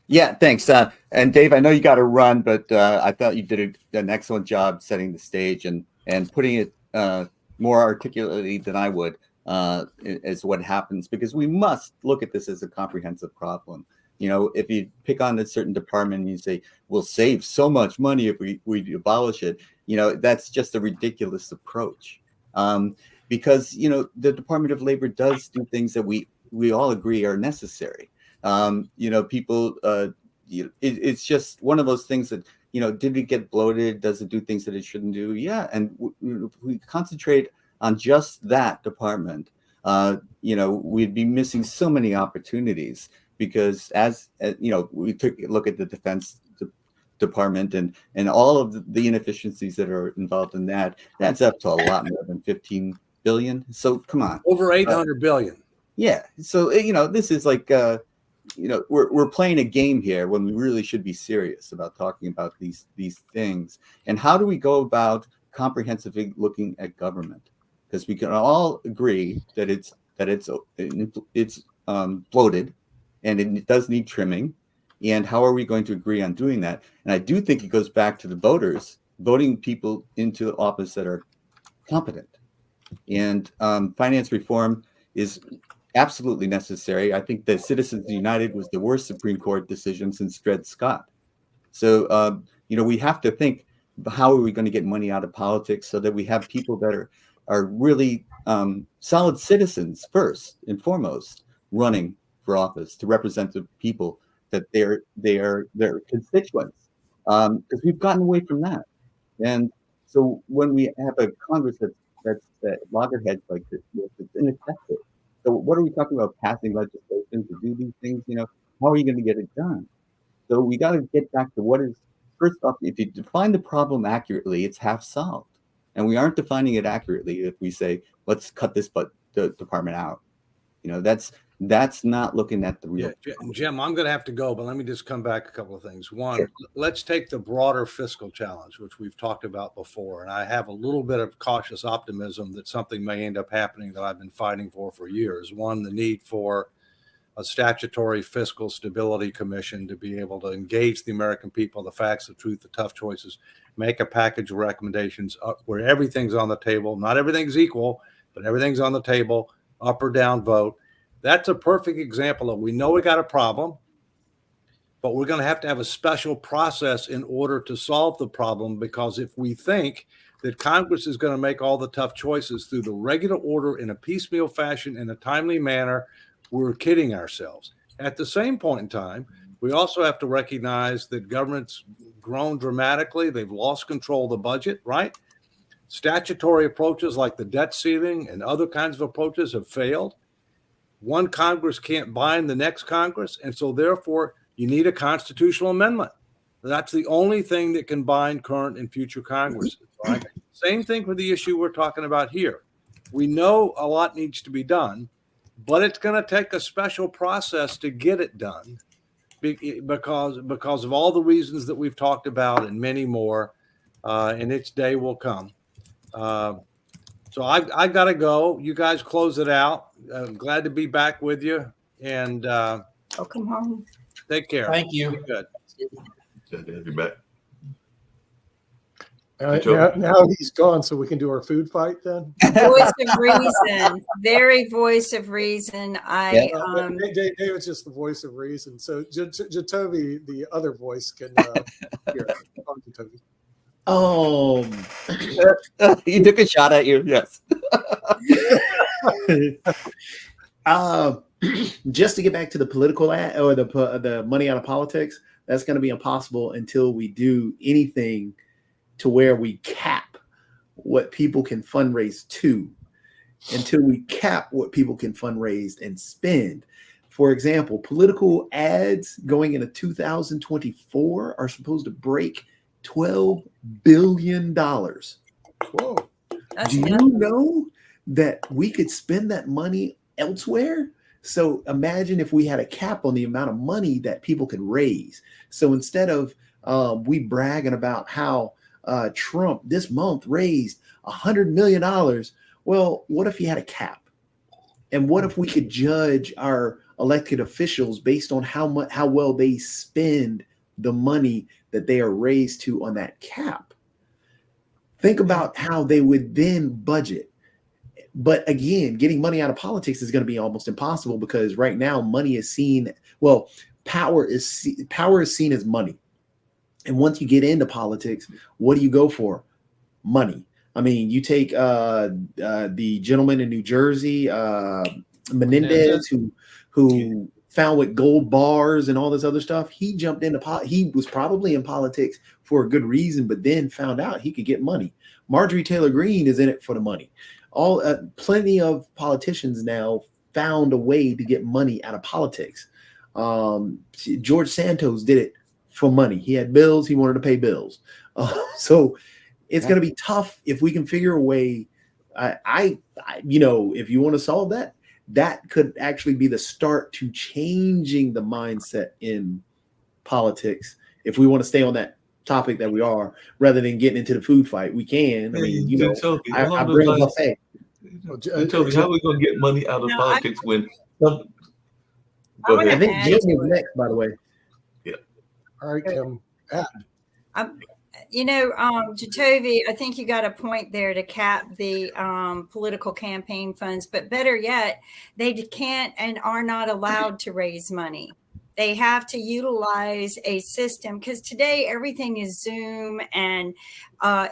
E: Yeah, thanks. And Dave, I know you got to run, but I thought you did an excellent job setting the stage and putting it more articulately than I would as what happens, because we must look at this as a comprehensive problem. If you pick on a certain department and you say, we'll save so much money if we abolish it, that's just a ridiculous approach. Because, the Department of Labor does do things that we all agree are necessary. People, it's just one of those things that, did it get bloated? Does it do things that it shouldn't do? Yeah. And we concentrate on just that department. We'd be missing so many opportunities, because as we took a look at the Defense Department and all of the inefficiencies that are involved in that, that's up to a lot more than 15 billion. So come on.
B: Over 800 billion.
E: Yeah. So, this is like, we're playing a game here when we really should be serious about talking about these things. And how do we go about comprehensively looking at government? Because we can all agree that it's bloated, and it does need trimming. And how are we going to agree on doing that? And I do think it goes back to the voters voting people into office that are competent. And finance reform is absolutely necessary. I think that Citizens United was the worst Supreme Court decision since Dred Scott. So, we have to think, how are we going to get money out of politics so that we have people that are really solid citizens first and foremost running for office to represent the people that they're their constituents, because we've gotten away from that. And so when we have a Congress that's loggerheads like this, it's ineffective. So what are we talking about, passing legislation to do these things? How are you going to get it done? So we got to get back to what is, first off, if you define the problem accurately, it's half solved. And we aren't defining it accurately if we say, let's cut this department out. That's not looking at the real.
B: Yeah, Jim, I'm going to have to go, but let me just come back a couple of things. One,
E: Sure.
B: Let's take the broader fiscal challenge, which we've talked about before. And I have a little bit of cautious optimism that something may end up happening that I've been fighting for years. One, the need for a statutory fiscal stability commission to be able to engage the American people, the facts, the truth, the tough choices, make a package of recommendations where everything's on the table. Not everything's equal, but everything's on the table, up or down vote. That's a perfect example of, we know we got a problem, but we're going to have a special process in order to solve the problem, because if we think that Congress is going to make all the tough choices through the regular order in a piecemeal fashion in a timely manner, we're kidding ourselves. At the same point in time, we also have to recognize that government's grown dramatically. They've lost control of the budget, right? Statutory approaches like the debt ceiling and other kinds of approaches have failed. One Congress can't bind the next Congress, and so therefore you need a constitutional amendment. That's the only thing that can bind current and future Congresses. Right? Same thing for the issue we're talking about here. We know a lot needs to be done, but it's going to take a special process to get it done because of all the reasons that we've talked about and many more, and its day will come. So I got to go. You guys close it out. I'm glad to be back with you. And
C: Welcome home.
B: Take care.
D: Thank you.
B: Be good.
G: Glad to have you back.
A: Now he's gone, so we can do our food fight then.
C: Voice of reason, very voice of reason.
A: David's just the voice of reason. So Jatovi, the other voice, can hear.
E: You took a shot at you. Yes.
F: Just to get back to the political or the money out of politics, that's going to be impossible until we do anything to where we cap what people can fundraise to, until we cap what people can fundraise and spend. For example, political ads going into 2024 are supposed to break $12 billion.
A: Whoa.
F: Do you know that we could spend that money elsewhere? So imagine if we had a cap on the amount of money that people could raise. So instead of we bragging about how Trump this month raised $100 million, well, what if he had a cap? And what if we could judge our elected officials based on how well they spend the money that they are raised to on that cap? Think about how they would then budget. But again, getting money out of politics is going to be almost impossible, because right now money is seen, well, power is seen as money. And once you get into politics, what do you go for? Money. I mean, you take the gentleman in New Jersey, Menendez, who found with gold bars and all this other stuff. He jumped into he was probably in politics for a good reason, but then found out he could get money. Marjorie Taylor Greene is in it for the money. Plenty of politicians now found a way to get money out of politics. George Santos did it for money. He had bills. He wanted to pay bills. So it's going to be tough if we can figure a way. If you want to solve that, that could actually be the start to changing the mindset in politics. If we want to stay on that topic that we are, rather than getting into the food fight, we can. I mean,
G: Toby,
F: I bring a buffet.
G: Toby, how are we going to get money out of
C: No,
G: politics when?
C: I
G: Go
C: wanna
F: I
G: ahead.
F: think
C: add
F: Jim
C: to
F: was
C: it.
F: next, by the way.
A: All right, Kim.
C: Jatovi, I think you got a point there to cap the political campaign funds, but better yet, they can't and are not allowed to raise money. They have to utilize a system, because today everything is Zoom and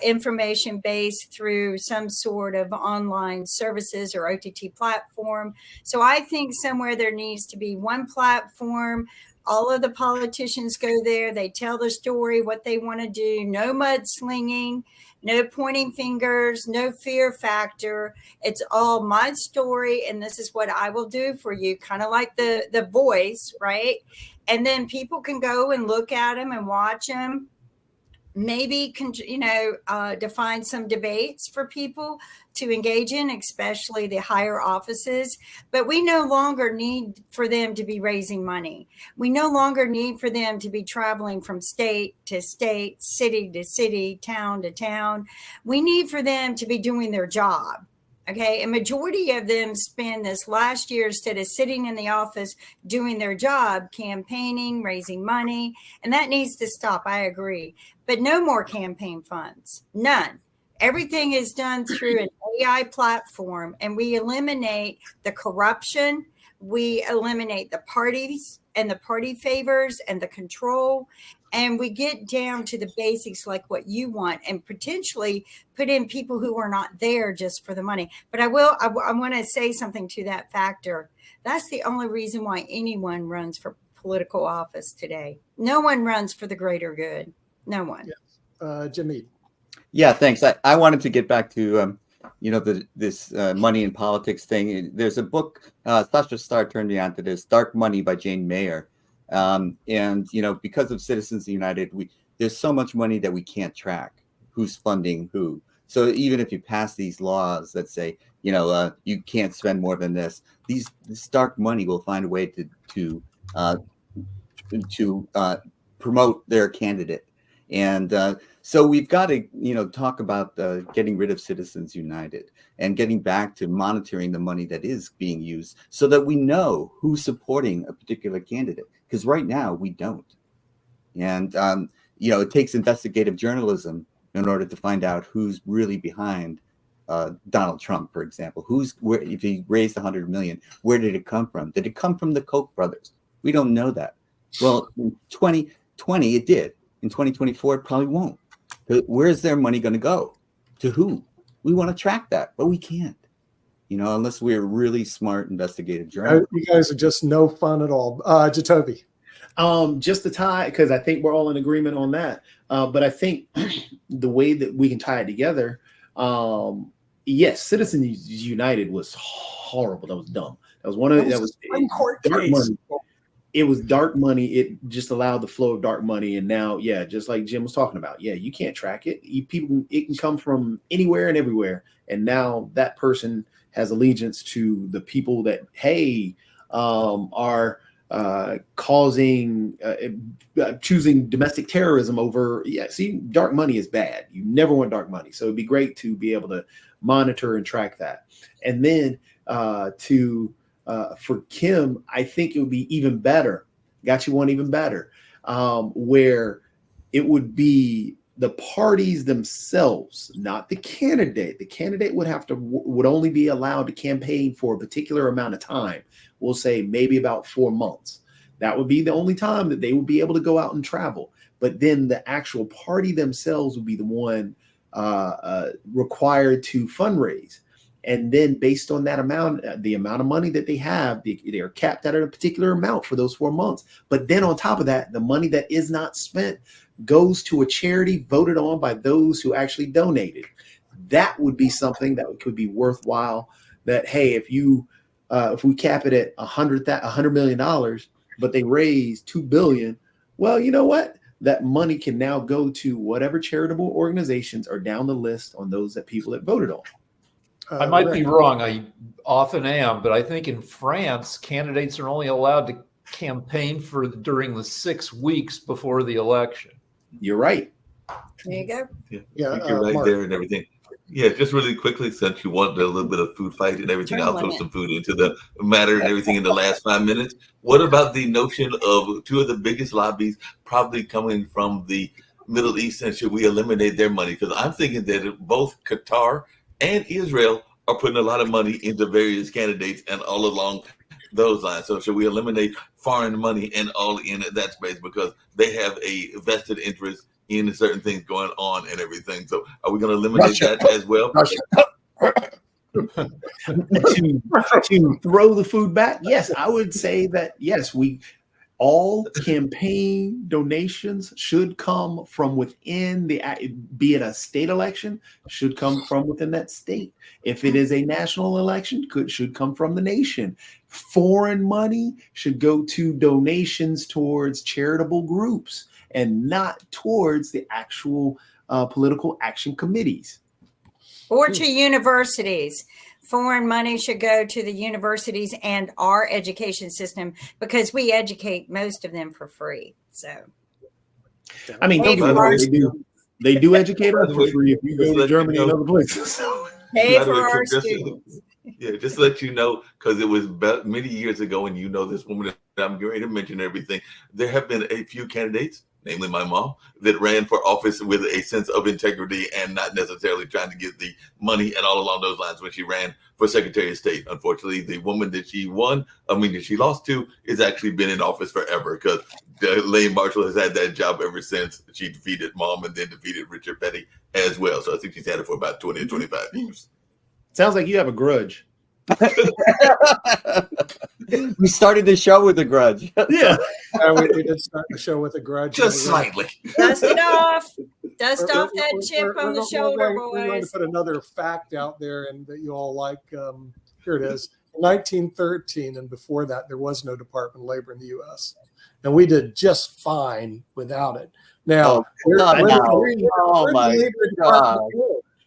C: information based through some sort of online services or OTT platform. So I think somewhere there needs to be one platform. All of the politicians go there. They tell the story, what they want to do. No mudslinging, no pointing fingers, no fear factor. It's all my story, and this is what I will do for you, kind of like the Voice, right? And then people can go and look at them and watch them. Maybe define some debates for people to engage in, especially the higher offices. But we no longer need for them to be raising money. We no longer need for them to be traveling from state to state, city to city, town to town. We need for them to be doing their job. Okay, a majority of them spend this last year, instead of sitting in the office doing their job, campaigning, raising money, and that needs to stop. I agree. But no more campaign funds, none. Everything is done through an AI platform, and we eliminate the corruption. We eliminate the parties and the party favors and the control. And we get down to the basics, like what you want, and potentially put in people who are not there just for the money. But I want to say something to that factor. That's the only reason why anyone runs for political office today. No one runs for the greater good. No one.
A: Yes. Jimmy.
E: Yeah, thanks. I wanted to get back to this money in politics thing. There's a book, Sasha Starr turned me on to this, Dark Money by Jane Mayer. And because of Citizens United, there's so much money that we can't track who's funding who. So even if you pass these laws that say you can't spend more than this dark money will find a way to promote their candidate. And so we've got to talk about getting rid of Citizens United and getting back to monitoring the money that is being used, so that we know who's supporting a particular candidate. Because right now we don't. And it takes investigative journalism in order to find out who's really behind Donald Trump, for example. If he raised $100 million, where did it come from? Did it come from the Koch brothers? We don't know that. Well, in 2020 it did. In 2024 it probably won't. Where's their money going to go? To who? We want to track that, but we can't. Unless we're really smart investigative journalists.
A: You guys are just no fun at all. Jatovi.
F: Just to tie, because I think we're all in agreement on that. But I think the way that we can tie it together, yes, Citizens United was horrible. That was dumb. That was dark money. It was dark money. It just allowed the flow of dark money. And now, yeah, just like Jim was talking about, yeah, you can't track it. It can come from anywhere and everywhere. And now that person has allegiance to the people that, are choosing domestic terrorism over. Yeah, see, dark money is bad. You never want dark money. So it'd be great to be able to monitor and track that. And then for Kim, I think it would be even better. Got you one even better, where it would be the parties themselves, not the candidate. The candidate would only be allowed to campaign for a particular amount of time. We'll say maybe about 4 months. That would be the only time that they would be able to go out and travel. But then the actual party themselves would be the one required to fundraise. And then based on that amount, the amount of money that they have, they are capped at a particular amount for those 4 months. But then on top of that, the money that is not spent goes to a charity voted on by those who actually donated. That would be something that could be worthwhile. That, hey, if we cap it at $100 million, but they raise $2 billion, well, you know what? That money can now go to whatever charitable organizations are down the list on those that people that voted on.
D: I might
A: Rick.
D: be wrong. I often am, but I think in France, candidates are only allowed to campaign for during the 6 weeks before the election.
F: You're right.
C: There you go.
G: Yeah, I think you're right
A: Mark.
G: there and everything. Yeah, just really quickly, since you want a little bit of food fight and everything, I'll throw some food into the matter and everything in the last 5 minutes. What about the notion of two of the biggest lobbies probably coming from the Middle East, and should we eliminate their money? Because I'm thinking that both Qatar and Israel are putting a lot of money into various candidates and all along those lines. So should we eliminate foreign money and all in that space because they have a vested interest in certain things going on and everything? So are we going to eliminate that as well?
F: To throw the food back, yes, I would say that yes, all campaign donations should come from within be it a state election, should come from within that state. If it is a national election, should come from the nation. Foreign money should go to donations towards charitable groups and not towards the actual political action committees.
C: Or to universities. Foreign money should go to the universities and our education system because we educate most of them for free. So,
F: I mean, don't get me wrong, they do educate us for free if you go to Germany and other places.
C: Pay for our students.
G: Yeah, just to let you know, because it was many years ago, and you know this woman that I'm going to mention everything. There have been a few candidates, namely my mom, that ran for office with a sense of integrity and not necessarily trying to get the money and all along those lines when she ran for Secretary of State. Unfortunately, the woman that she lost to, has actually been in office forever because Elaine Marshall has had that job ever since she defeated Mom and then defeated Richard Petty as well. So I think she's had it for about 20 or 25 years.
F: Sounds like you have a grudge.
E: We started the show with a grudge.
F: Yeah.
A: We did start the show with a grudge.
G: Just slightly.
C: Dust it off. Dust off that chip on the shoulder,
A: We're going to
C: boys.
A: put another fact out there and that you all like. Here it is. In 1913 and before that, there was no Department of Labor in the U.S. And we did just fine without it. Now,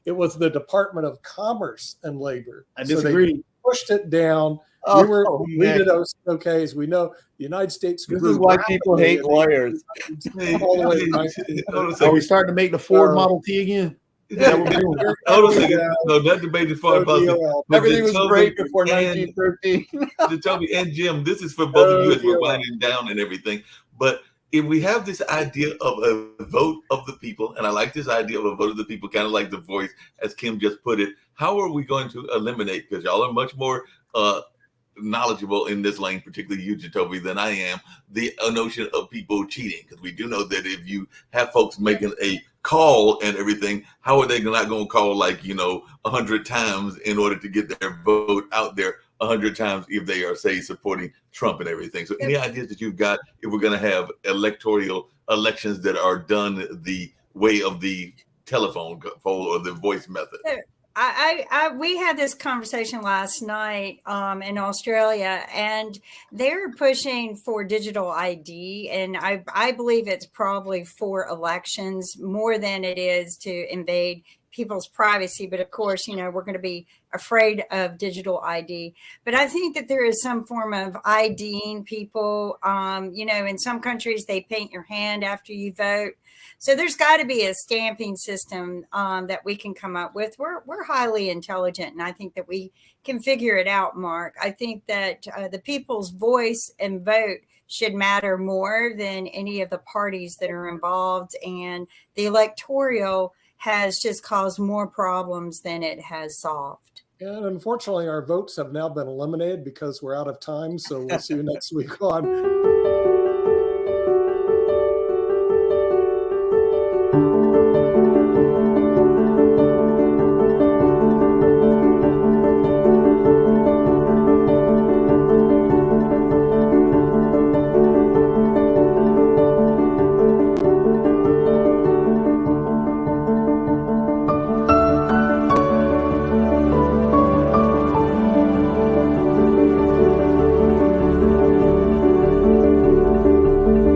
A: it was the Department of Commerce and Labor.
F: I disagree.
A: So they pushed it down. We did okays. We know the United States.
E: This is why people hate lawyers.
F: Are we starting to make the Ford Model T again?
G: Hold on a second. No, that debate is far positive.
E: Everything was great before 1913.
G: To Toby and Jim, this is for both of you as we're winding down and everything. But if we have this idea of a vote of the people, and I like this idea of a vote of the people, kind of like the voice, as Kim just put it, how are we going to eliminate, because y'all are much more knowledgeable in this lane, particularly you, Jacoby, than I am, the notion of people cheating? Because we do know that if you have folks making a call and everything, how are they not going to call 100 times in order to get their vote out there 100 times if they are, say, supporting Trump and everything? So any ideas that you've got if we're going to have electoral elections that are done the way of the telephone poll or the voice method?
C: We had this conversation last night in Australia, and they're pushing for digital ID, and I believe it's probably for elections more than it is to invade people's privacy. But of course, we're going to be afraid of digital ID. But I think that there is some form of IDing people. In some countries, they paint your hand after you vote. So there's got to be a stamping system that we can come up with. We're highly intelligent, and I think that we can figure it out, Mark. I think that the people's voice and vote should matter more than any of the parties that are involved. And the electoral has just caused more problems than it has solved.
A: And unfortunately, our votes have now been eliminated because we're out of time. So we'll see you next week on